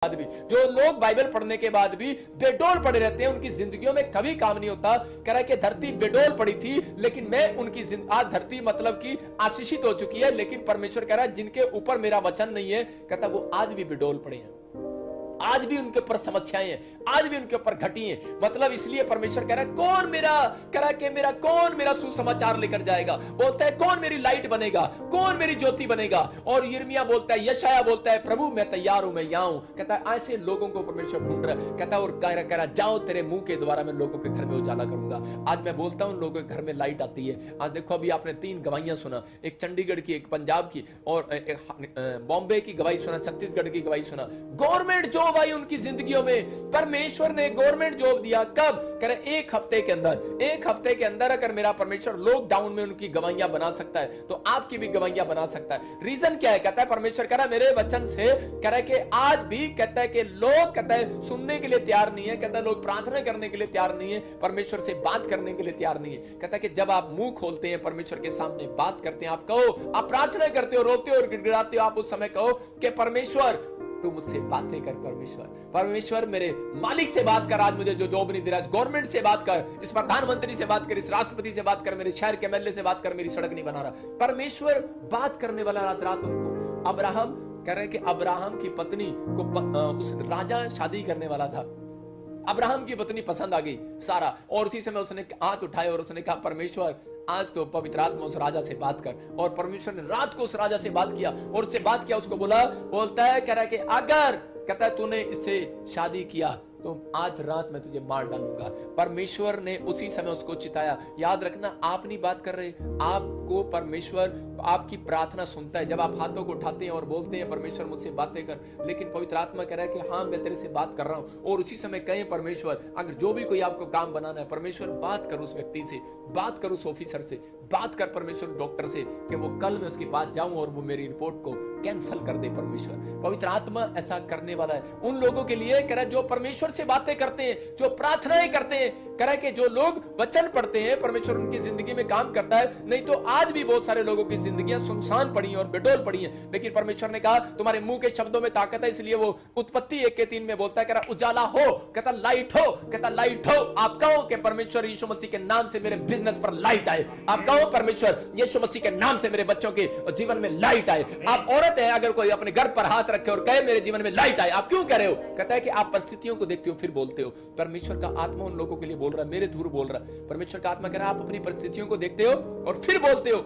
बाद भी जो लोग बाइबल पढ़ने के बाद भी बेडोल पड़े रहते हैं, उनकी जिंदगियों में कभी काम नहीं होता। कह रहा है कि धरती बेडोल पड़ी थी, लेकिन मैं उनकी आज धरती मतलब कि आशीषित हो चुकी है, लेकिन परमेश्वर कह रहा है जिनके ऊपर मेरा वचन नहीं है, कहता वो आज भी बेडोल पड़े हैं, आज भी उनके ऊपर समस्याएं हैं, आज भी उनके ऊपर घटी हैं। मतलब इसलिए परमेश्वर कह रहा है कौन मेरा सुसमाचार लेकर जाएगा, बोलता है कौन मेरी लाइट बनेगा, कौन मेरी ज्योति बनेगा। और यिर्मयाह बोलता है, यशायाह बोलता है, प्रभु मैं तैयार हूं, मैं यहाँ हूं। कहता है ऐसे लोगों को परमेश्वर ढूंढ रहा है। कहता है और कह रहा जाओ तेरे मुंह के द्वारा मैं लोगों के घर में उजाला करूंगा। आज मैं बोलता हूं लोगों के घर में लाइट आती है। आज देखो अभी आपने 3 गवाहियां सुना, एक चंडीगढ़ की, एक पंजाब की और एक बॉम्बे की गवाही सुना, छत्तीसगढ़ की गवाही सुना। गवर्नमेंट जॉब आई उनकी जिंदगियों में, परमेश्वर ने गवर्नमेंट जॉब दिया। कब? कह रहे 1 हफ्ते के अंदर। 1 हफ्ते के अंदर अगर मेरा परमेश्वर लॉकडाउन में उनकी गवाहियां बना सकता है तो आपकी भी गवाहियां बना सकता है। रीजन क्या है? कहता है परमेश्वर कह रहा है मेरे वचन से, कह रहा है कि आज भी कहता है कि लोग कहता है सुनने के लिए तैयार नहीं है, कहता है लोग प्रार्थना करने के लिए तैयार नहीं है, परमेश्वर से बात करने के लिए तैयार नहीं है। कहता है कि जब आप मुंह खोलते हैं, परमेश्वर के सामने बात करते हैं, आप कहो, आप प्रार्थना करते हो, रोते हो और गिड़गिड़ाते हो, आप उस समय कहो कि परमेश्वर तू मुझसे बातें कर, परमेश्वर मेरे मालिक से बात कर, आज मुझे जो जॉब नहीं दे रहा है, गवर्नमेंट से बात कर, इस प्रधानमंत्री से बात कर, इस राष्ट्रपति से बात कर, मेरे शहर के एमएलए से बात कर, मेरी सड़क नहीं बना रहा। परमेश्वर बात करने वाला रात उनको। अब्राहम कह रहे कि अब्राहम की पत्नी को उस राजा शादी करने वाला था, अब्राहम की पत्नी पसंद आ गई सारा, और उसी समय उसने हाथ उठाए और उसने कहा परमेश्वर आज तो पवित्र आत्मा उस राजा से बात कर। और परमेश्वर ने रात को उस राजा से बात किया और उससे बात किया, उसको बोलता है कह रहा है कि अगर कहता है तूने इससे शादी किया तो आज रात मैं तुझे मार डालूंगा। परमेश्वर ने उसी समय उसको चिताया। याद रखना, आप नहीं बात कर रहे, आपको परमेश्वर आपकी प्रार्थना सुनता है। जब आप हाथों को उठाते हैं और बोलते हैं परमेश्वर मुझसे बातें कर, लेकिन पवित्र आत्मा कह रहा है कि हाँ मैं तेरे से बात कर रहा हूं। और उसी समय कहें परमेश्वर अगर जो भी कोई आपको काम बनाना है, परमेश्वर बात कर उस व्यक्ति से, बात कर उस ऑफिसर से, बात कर परमेश्वर डॉक्टर से कि वो कल मैं उसके पास जाऊं और वो मेरी रिपोर्ट को कैंसिल कर दे। परमेश्वर पवित्र आत्मा ऐसा करने वाला है उन लोगों के लिए, कह रहा है जो परमेश्वर से बातें करते हैं, जो प्रार्थनाएं करते हैं। कह रहा है कि जो लोग वचन पढ़ते हैं, परमेश्वर उनकी जिंदगी में काम करता है। नहीं तो आज भी बहुत सारे लोगों की जिंदगियां सुनसान पड़ी हैं और बेडोल पड़ी हैं, लेकिन परमेश्वर ने कहा तुम्हारे मुंह के शब्दों में ताकत है। इसलिए वो उत्पत्ति 1:3 में बोलता है, कह रहा उजाला हो, कहता लाइट हो, कहता लाइट हो। आप कहो कि परमेश्वर यीशु मसीह के नाम से मेरे बिजनेस पर लाइट आए। आप कहो परमेश्वर यीशु मसीह के नाम से मेरे बच्चों के जीवन में लाइट आए। आप औरत है, अगर कोई अपने घर पर हाथ रखे और कहे मेरे जीवन में लाइट आए, आप क्यों कह रहे हो? कहता है कि आप परिस्थितियों को देखते हो फिर बोलते हो। परमेश्वर का आत्मा उन लोगों के लिए बोल रहा है, मेरे दूर बोल रहा है। परमेश्वर का आत्मा कह रहा है आप अपनी परिस्थितियों को देखते हो और फिर बोलते हो।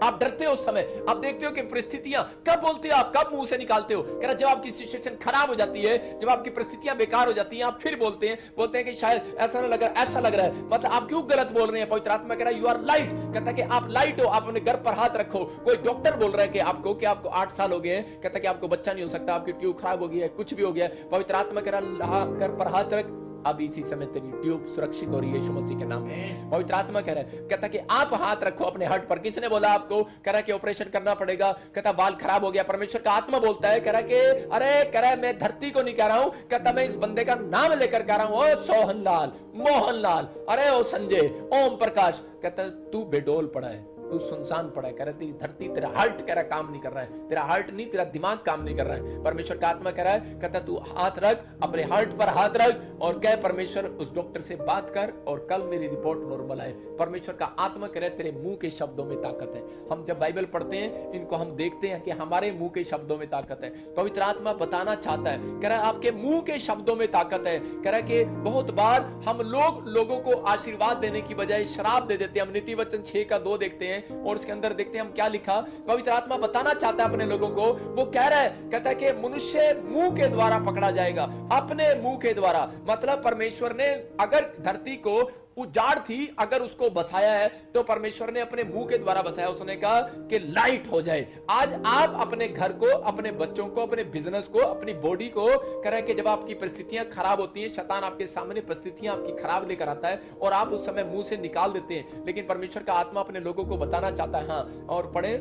आप डरते हो उस समय, आप देखते हो कि परिस्थितियां कब बोलते हो, आप कब मुंह से निकालते हो। कह रहा जब आपकी सिचुएशन खराब हो जाती है, जब आपकी परिस्थितियां बेकार हो जाती हैं, आप फिर बोलते हैं कि शायद ऐसा ना लग रहा, ऐसा लग रहा है, मतलब आप क्यों गलत बोल रहे हैं। पवित्र आत्मा कह रहा है यू आर लाइट, कहता है कि आप लाइट हो। आप अपने घर पर हाथ रखो। कोई डॉक्टर बोल रहा है कि आपको 8 साल हो गए हैं, कहता है कि आपको बच्चा नहीं हो सकता, आपकी ट्यूब खराब हो गई है, कुछ भी हो गया है। पवित्र आत्मा कह रहा घर पर हाथ रख, अब इसी समय तेरी ट्यूब सुरक्षित हो रही है यीशु मसीह के नाम में। पवित्र आत्मा कह रहा है, कहता कि आप हाथ रखो अपने हर्ट पर। किसने बोला आपको? कह रहा है कि ऑपरेशन करना पड़ेगा, कहता बाल खराब हो गया। परमेश्वर का आत्मा बोलता है, कह रहा है कि अरे कह रहा है मैं धरती को नहीं कह रहा हूं, कहता मैं इस बंदे का नाम लेकर कह रहा हूं, ओ सोहनलाल, मोहनलाल, अरे ओ संजय, ओम प्रकाश, कहता तू बेडोल पड़ा है, तू सुनसान पड़ा है। कह रहा तेरी धरती, तेरा हार्ट कह रहा काम नहीं कर रहा है, तेरा हार्ट नहीं तेरा दिमाग काम नहीं कर रहा है। परमेश्वर का आत्मा कह रहा है, कहता तू हाथ रख, अपने हार्ट पर हाथ रख और कह परमेश्वर उस डॉक्टर से बात कर और कल मेरी रिपोर्ट नॉर्मल आए। परमेश्वर का आत्मा कह रहा है तेरे मुंह के शब्दों में ताकत है। हम जब बाइबल पढ़ते हैं इनको हम देखते हैं कि हमारे मुंह के शब्दों में ताकत है। पवित्र आत्मा बताना चाहता है, कह रहा है आपके मुंह के शब्दों में ताकत है। कह रहा है कि बहुत बार हम लोगों को आशीर्वाद देने की बजाय श्राप दे देते हैं। हम नीति वचन 6:2 देखते हैं और उसके अंदर देखते हैं हम क्या लिखा। पवित्र आत्मा बताना चाहता है अपने लोगों को, वो कह रहा है, कहता है कि मनुष्य मुंह के द्वारा पकड़ा जाएगा, अपने मुंह के द्वारा। मतलब परमेश्वर ने अगर धरती को उजाड़ थी, अगर उसको बसाया है तो परमेश्वर ने अपने मुंह के द्वारा बसाया। उसने कहा कि लाइट हो जाए। आज आप अपने घर को, अपने बच्चों को, अपने बिजनेस को, अपनी बॉडी को, कह रहे कि जब आपकी परिस्थितियां खराब होती हैं, शैतान आपके सामने परिस्थितियां आपकी खराब लेकर आता है और आप उस समय मुंह से निकाल देते हैं, लेकिन परमेश्वर का आत्मा अपने लोगों को बताना चाहता है। हाँ, और पढ़े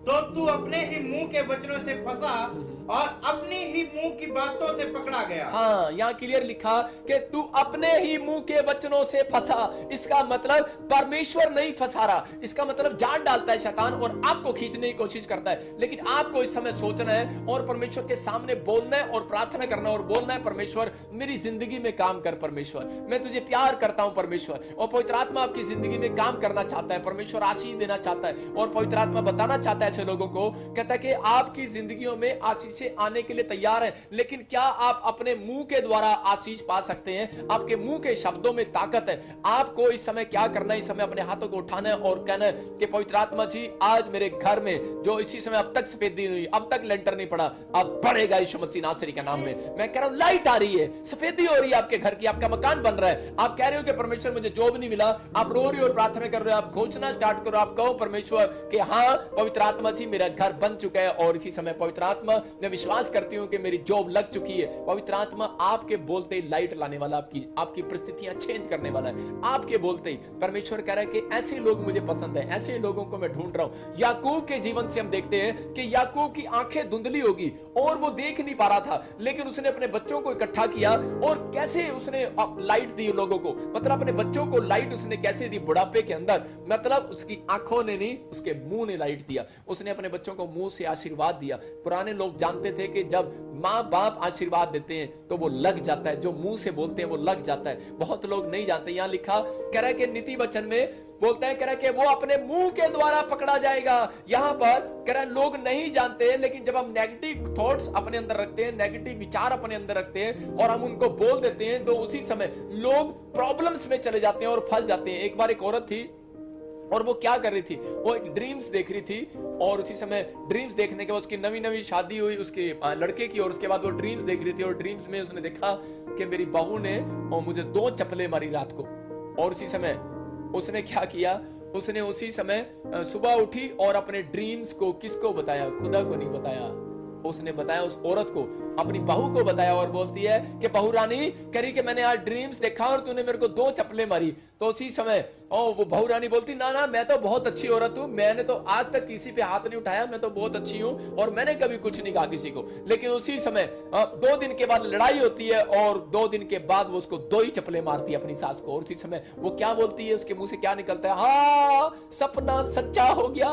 तो तू अपने ही मुंह के वचनों से फंसा और अपनी ही मुंह की बातों से पकड़ा गया। हाँ, यहाँ क्लियर लिखा कि तू अपने ही मुंह के वचनों से फंसा। इसका मतलब परमेश्वर नहीं फंसा रहा, इसका मतलब जान डालता है शैतान और आपको खींचने की कोशिश करता है। लेकिन आपको इस समय सोचना है और परमेश्वर के सामने बोलना है और प्रार्थना करना और बोलना है, परमेश्वर मेरी जिंदगी में काम कर, परमेश्वर मैं तुझे प्यार करता हूं परमेश्वर। और पवित्र आत्मा आपकी जिंदगी में काम करना चाहता है, परमेश्वर आशीष देना चाहता है। और पवित्र आत्मा बताना चाहता है ऐसे लोगों को, कहता है कि आपकी जिंदगियों में आशीषें आने के लिए तैयार है, लेकिन क्या आप अपने मुंह के द्वारा आशीष पा सकते हैं? आपके मुंह के शब्दों में ताकत है। आपको इस समय क्या करना है? इस समय अपने हाथों को उठाना है और कहना है कि पवित्र आत्मा जी, आज मेरे घर में जो इसी समय अब तक सफेदी हुई, अब तक लेंटर नहीं पड़ा, अब बढ़ेगा यीशु मसीह नासरी के नाम में। मैं कह रहा हूं लाइट आ रही है, सफेदी हो रही है आपके घर की, आपका मकान बन रहा है। आप कह रहे हो कि परमेश्वर मुझे जॉब नहीं मिला, आप रो रहे हो और प्रार्थना कर रहे हो, आप घोषणा स्टार्ट करो, आप कहो परमेश्वर कि हाँ पवित्र आत्मा जी मेरा घर बन चुका है। और इसी समय पवित्र आत्मा, मैं विश्वास करती हूं कि मेरी जॉब लग चुकी है। पवित्र आत्मा आपके बोलते ही लाइट लाने वाला, आपकी परिस्थितियां चेंज करने वाला है। आपके बोलते ही परमेश्वर कह रहा है कि ऐसे लोग मुझे पसंद है, ऐसे लोगों को मैं ढूंढ रहा हूं। याकूब के जीवन से हम देखते हैं कि याकूब की आंखें धुंधली होगी और वो देख नहीं पा रहा था, लेकिन उसने अपने बच्चों को इकट्ठा किया और कैसे उसने लाइट दी लोगों को, मतलब अपने बच्चों को लाइट उसने कैसे दी बुढ़ापे के अंदर, मतलब उसकी आंखों ने नहीं, उसके मुंह ने लाइट दिया। उसने अपने बच्चों को मुंह से आशीर्वाद दिया। पुराने लोग जानते थे कि जब माँ बाप आशीर्वाद देते हैं तो वो लग जाता है, जो मुंह से बोलते हैं वो लग जाता है। बहुत लोग नहीं जानते। यहां लिखा कह रहा है कि नीति वचन में बोलते हैं, कह रहा है कि वो अपने मुंह के द्वारा पकड़ा जाएगा। यहां पर कह रहा है लोग नहीं जानते, लेकिन जब हम नेगेटिव थॉट्स अपने अंदर रखते हैं, नेगेटिव विचार अपने अंदर रखते हैं और हम उनको बोल देते हैं, तो उसी समय लोग प्रॉब्लम्स में चले जाते हैं और फंस जाते हैं। एक बार एक औरत थी और वो क्या कर रही थी, वो एक ड्रीम्स देख रही थी और उसी समय ड्रीम्स देखने के बाद उसकी नवी नवी शादी हुई उसके लड़के की, और उसके बाद वो ड्रीम्स देख रही थी और ड्रीम्स में उसने देखा कि मेरी बहू ने और मुझे 2 चप्पलें मारी रात को। और उसी समय उसने क्या किया, उसने उसी समय सुबह उठी और अपने ड्रीम्स को किसको बताया? खुदा को नहीं बताया, उसने बताया उस औरत को, अपनी बहू को बताया और बोलती है कि बहू रानी करी कि मैंने आज ड्रीम्स देखा और तूने मेरे को 2 चप्पलें मारी। तो उसी समय वो बहू रानी बोलती ना ना मैं तो बहुत अच्छी औरत हूं, मैंने तो आज तक किसी पे हाथ नहीं उठाया, मैं तो बहुत अच्छी हूं और मैंने कभी कुछ नहीं कहा किसी को। लेकिन उसी समय 2 दिन के बाद लड़ाई होती है और 2 दिन के बाद वो उसको 2 ही चप्पलें मारती है अपनी सास को। और उसी समय वो क्या बोलती है, उसके मुंह से क्या निकलता है? हाँ सपना सच्चा हो गया।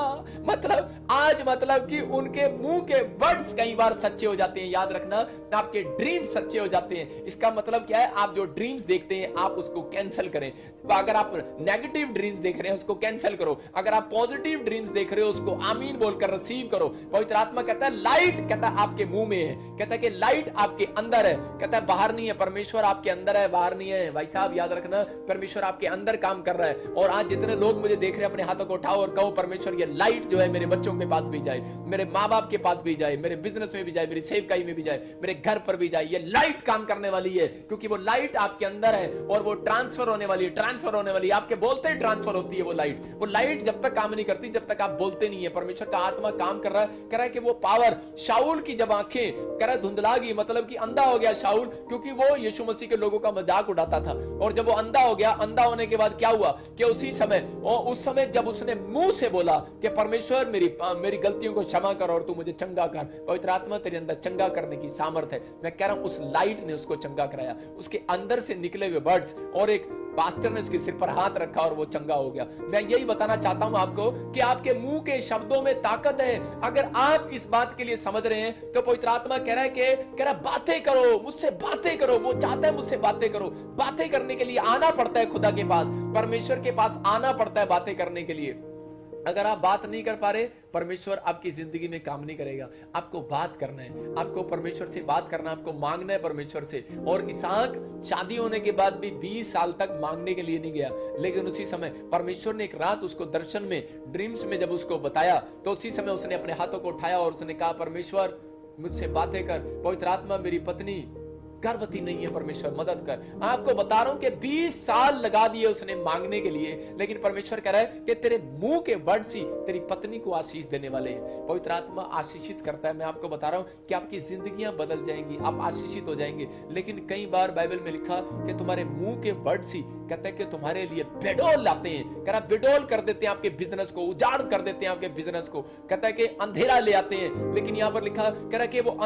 मतलब कि उनके मुंह के वर्ड्स कई बार सच्चे हो जाते हैं। याद रखना, आपके ड्रीम्स सच्चे हो जाते हैं। इसका मतलब क्या है? आप जो ड्रीम्स देखते हैं आप उसको कैंसिल करें। अगर आप नेगेटिव ड्रीम्स देख रहे हैं उसको कैंसिल करो, अगर आप पॉजिटिव ड्रीम्स देख रहे हो उसको आमीन बोलकर रिसीव करो। पवित्र आत्मा कहता है लाइट, कहता है आपके मुंह में है, कहता है कि लाइट आपके अंदर है, कहता है बाहर नहीं है। परमेश्वर आपके अंदर है, बाहर नहीं है। भाई साहब याद रखना, परमेश्वर आपके अंदर काम कर रहा है। और आज जितने लोग मुझे देख रहे हैं अपने हाथों को उठाओ और कहो परमेश्वर ये लाइट जो है मेरे बच्चों के पास भी जाए, मेरे माँ बाप के पास भी जाए, मेरे बिजनेस में भी जाए, मेरी सेवकाई में भी जाए, मेरे घर पर भी जाए। ये लाइट काम करने वाली है क्योंकि वो लाइट आपके अंदर है और वो ट्रांसफर होने वाली है, ट्रांसफर होने वाली है। आपके बोलते ही ट्रांसफर होती है वो लाइट। वो लाइट जब तक काम नहीं करती जब तक आप बोलते नहीं है। परमेश्वर का आत्मा काम कर रहा है, कह रहा है कि वो पावर शाऊल की जब आंखें कह रहा है धुंधला गई, मतलब कि अंधा हो गया शाऊल, क्योंकि वो यीशु मसीह के लोगों का मजाक उड़ाता था। और जब वो अंधा हो गया, अंधा होने के बाद क्या हुआ कि उसी समय और उस समय जब उसने मुंह से बोला कि परमेश्वर मेरी गलतियों को क्षमा कर और तू मुझे चंगा कर, पवित्र आत्मा तेरे अंदर चंगा करने की सामर्थ है। मैं कह रहा हूं उस लाइट ने उसको चंगा कराया, उसके अंदर से निकले हुए वर्ड्स, और एक पास्टर ने उसके सिर पर हाथ रखा और वो चंगा हो गया। मैं यही बताना चाहता हूं आपको कि आपके मुंह के शब्दों में ताकत है। अगर आप इस बात के लिए समझ रहे हैं तो पवित्र आत्मा कह रहा है बातें करो, मुझसे बातें करो। वो चाहता है मुझसे बातें करो। बातें करने के लिए आना पड़ता है खुदा के पास, परमेश्वर के पास आना पड़ता है बातें करने के लिए। अगर आप बात नहीं कर पा रहे, परमेश्वर आपकी जिंदगी में काम नहीं करेगा। आपको बात करना है, आपको परमेश्वर से बात करना है, आपको मांगना है परमेश्वर से। और इसहाक शादी होने के बाद भी 20 साल तक मांगने के लिए नहीं गया, लेकिन उसी समय परमेश्वर ने एक रात उसको दर्शन में, ड्रीम्स में जब उसको बताया, तो उसी समय उसने अपने हाथों को उठाया और उसने कहा परमेश्वर मुझसे बातें कर। पवित्र आत्मा मेरी पत्नी गर्भवती नहीं है, परमेश्वर मदद कर। आपको बता रहा हूं कि 20 साल लगा दिए उसने मांगने के लिए, लेकिन परमेश्वर कह रहा है कि तेरे मुंह के वर्ड्स ही तेरी पत्नी को आशीष देने वाले हैं। पवित्र आत्मा आशीषित करता है। मैं आपको बता रहा हूं कि आपकी जिंदगियां बदल जाएंगी, आप आशीषित हो जाएंगे। लेकिन कई बार बाइबल में लिखा कि तुम्हारे मुंह के वर्ड्स ही कहते हैं कि तुम्हारे लिए बेडोल लाते हैं। कह रहा बेडोल कर देते हैं आपके बिजनेस को, उजाड़ कर देते हैं आपके बिजनेस को। कहता है कि अंधेरा ले आते हैं। लेकिन यहां पर लिखा कह रहा है कि वो